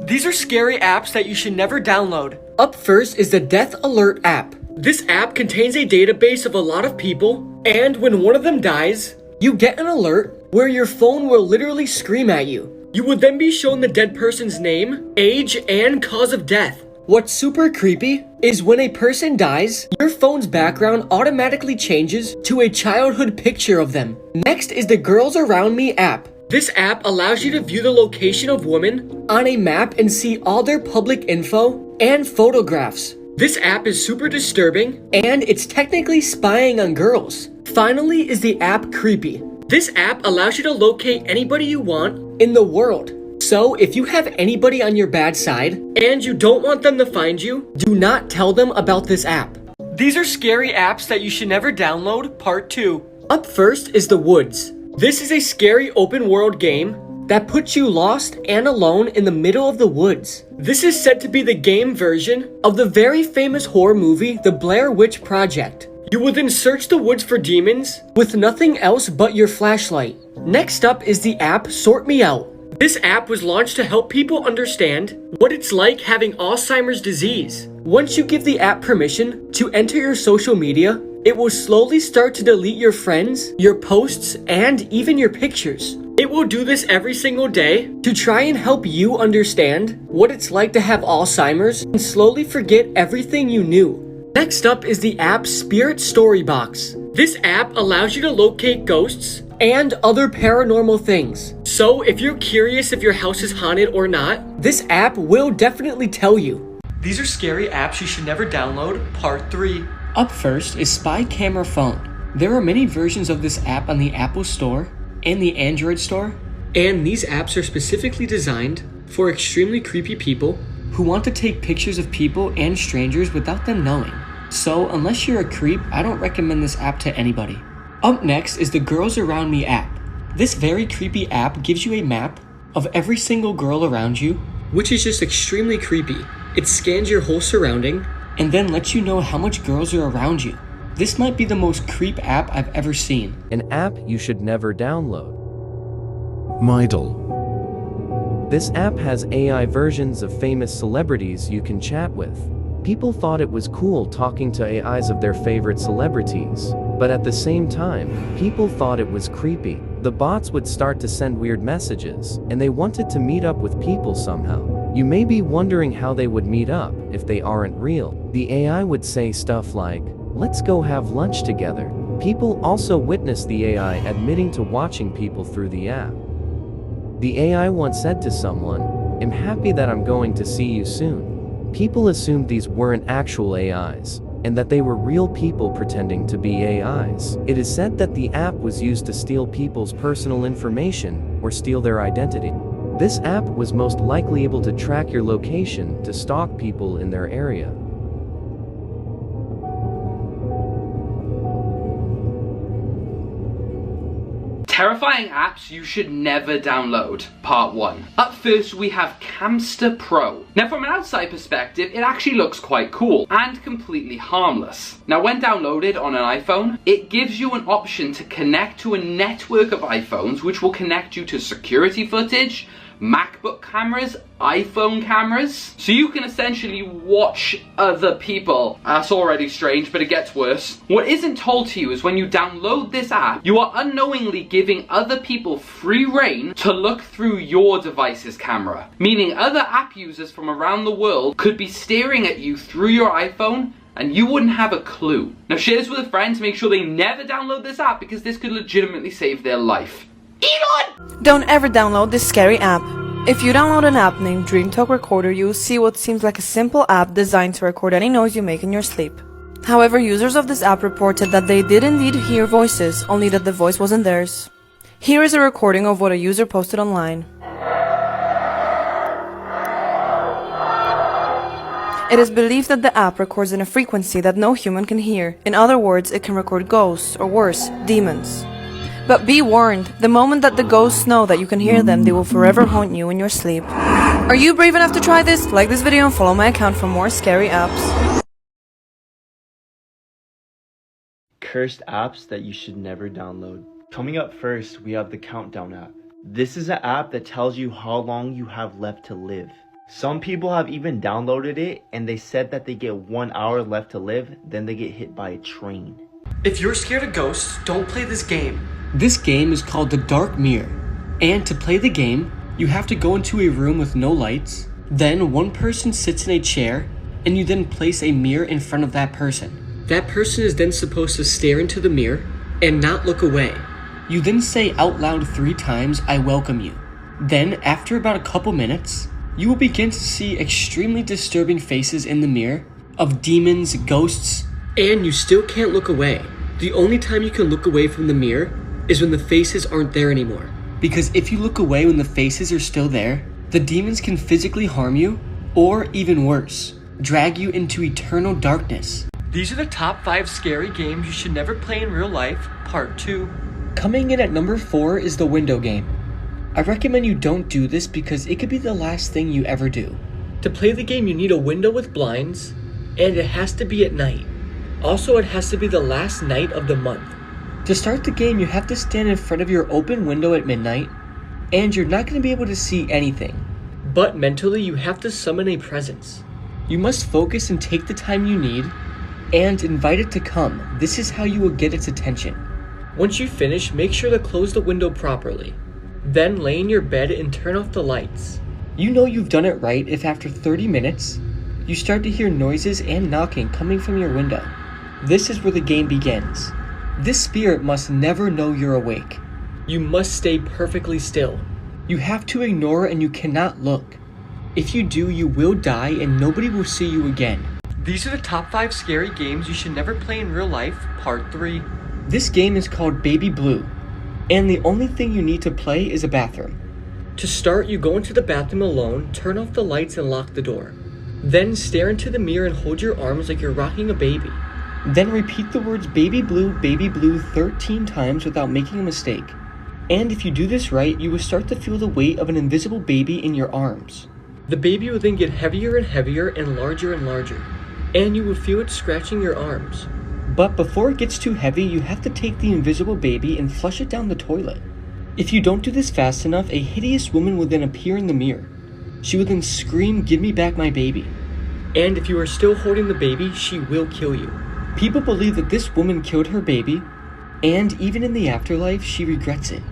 These are scary apps that you should never download. Up first is the Death Alert app. This app contains a database of a lot of people, and when one of them dies, you get an alert where your phone will literally scream at you. You will then be shown the dead person's name, age, and cause of death. What's super creepy is when a person dies, your phone's background automatically changes to a childhood picture of them. Next is the Girls Around Me app. This app allows you to view the location of women on a map and see all their public info and photographs. This app is super disturbing, and it's technically spying on girls. Finally is the app Creepy. This app allows you to locate anybody you want in the world. So if you have anybody on your bad side and you don't want them to find you, do not tell them about this app. These are scary apps that you should never download, part 2. Up first is The Woods. This is a scary open world game that puts you lost and alone in the middle of the woods. This is said to be the game version of the very famous horror movie, The Blair Witch Project. You will then search the woods for demons with nothing else but your flashlight. Next up is the app Sort Me Out. This app was launched to help people understand what it's like having Alzheimer's disease. Once you give the app permission to enter your social media, it will slowly start to delete your friends, your posts, and even your pictures. It will do this every single day to try and help you understand what it's like to have Alzheimer's and slowly forget everything you knew. Next up is the app Spirit Storybox. This app allows you to locate ghosts and other paranormal things. So if you're curious if your house is haunted or not, this app will definitely tell you. These are scary apps you should never download, part 3. Up first is Spy Camera Phone. There are many versions of this app on the Apple Store and the Android Store, and these apps are specifically designed for extremely creepy people who want to take pictures of people and strangers without them knowing. So unless you're a creep, I don't recommend this app to anybody. Up next is the Girls Around Me app. This very creepy app gives you a map of every single girl around you, which is just extremely creepy. It scans your whole surrounding and then lets you know how much girls are around you. This might be the most creep app I've ever seen. An app you should never download. Midle. This app has AI versions of famous celebrities you can chat with. People thought it was cool talking to AIs of their favorite celebrities, but at the same time, people thought it was creepy. The bots would start to send weird messages, and they wanted to meet up with people somehow. You may be wondering how they would meet up if they aren't real. The AI would say stuff like, "Let's go have lunch together." People also witnessed the AI admitting to watching people through the app. The AI once said to someone, "I'm happy that I'm going to see you soon." People assumed these weren't actual AIs, and that they were real people pretending to be AIs. It is said that the app was used to steal people's personal information or steal their identity. This app was most likely able to track your location to stalk people in their area. Terrifying apps you should never download, part 1. Up first we have Camster Pro. Now from an outside perspective, it actually looks quite cool and completely harmless. Now when downloaded on an iPhone, it gives you an option to connect to a network of iPhones which will connect you to security footage, MacBook cameras, iPhone cameras, so you can essentially watch other people. That's already strange, but it gets worse. What isn't told to you is when you download this app, you are unknowingly giving other people free reign to look through your device's camera, meaning other app users from around the world could be staring at you through your iPhone and you wouldn't have a clue. Now share this with a friend to make sure they never download this app because this could legitimately save their life. Elon! Don't ever download this scary app. If you download an app named DreamTalk Recorder, you will see what seems like a simple app designed to record any noise you make in your sleep. However, users of this app reported that they did indeed hear voices, only that the voice wasn't theirs. Here is a recording of what a user posted online. It is believed that the app records in a frequency that no human can hear. In other words, it can record ghosts, or worse, demons. But be warned, the moment that the ghosts know that you can hear them, they will forever haunt you in your sleep. Are you brave enough to try this? Like this video and follow my account for more scary apps. Cursed apps that you should never download. Coming up first, we have the Countdown app. This is an app that tells you how long you have left to live. Some people have even downloaded it and they said that they get 1 hour left to live, then they get hit by a train. If you're scared of ghosts, don't play this game. This game is called the Dark Mirror. And to play the game, you have to go into a room with no lights. Then one person sits in a chair, and you then place a mirror in front of that person. That person is then supposed to stare into the mirror and not look away. You then say out loud 3 times, "I welcome you." Then, after about a couple minutes, you will begin to see extremely disturbing faces in the mirror of demons, ghosts, and you still can't look away. The only time you can look away from the mirror is when the faces aren't there anymore. Because if you look away when the faces are still there, the demons can physically harm you, or even worse, drag you into eternal darkness. These are the top 5 scary games you should never play in real life, part 2. Coming in at number 4 is the window game. I recommend you don't do this because it could be the last thing you ever do. To play the game, you need a window with blinds, and it has to be at night. Also, it has to be the last night of the month. To start the game, you have to stand in front of your open window at midnight, and you're not going to be able to see anything. But mentally, you have to summon a presence. You must focus and take the time you need, and invite it to come. This is how you will get its attention. Once you finish, make sure to close the window properly. Then lay in your bed and turn off the lights. You know you've done it right if after 30 minutes, you start to hear noises and knocking coming from your window. This is where the game begins. This spirit must never know you're awake. You must stay perfectly still. You have to ignore and you cannot look. If you do, you will die and nobody will see you again. These are the top 5 scary games you should never play in real life, part 3. This game is called Baby Blue, and the only thing you need to play is a bathroom. To start, you go into the bathroom alone, turn off the lights and lock the door. Then stare into the mirror and hold your arms like you're rocking a baby. Then repeat the words Baby Blue 13 times without making a mistake. And if you do this right, you will start to feel the weight of an invisible baby in your arms. The baby will then get heavier and heavier and larger, and you will feel it scratching your arms. But before it gets too heavy, you have to take the invisible baby and flush it down the toilet. If you don't do this fast enough, a hideous woman will then appear in the mirror. She will then scream, "Give me back my baby." And if you are still holding the baby, she will kill you. People believe that this woman killed her baby, and even in the afterlife, she regrets it.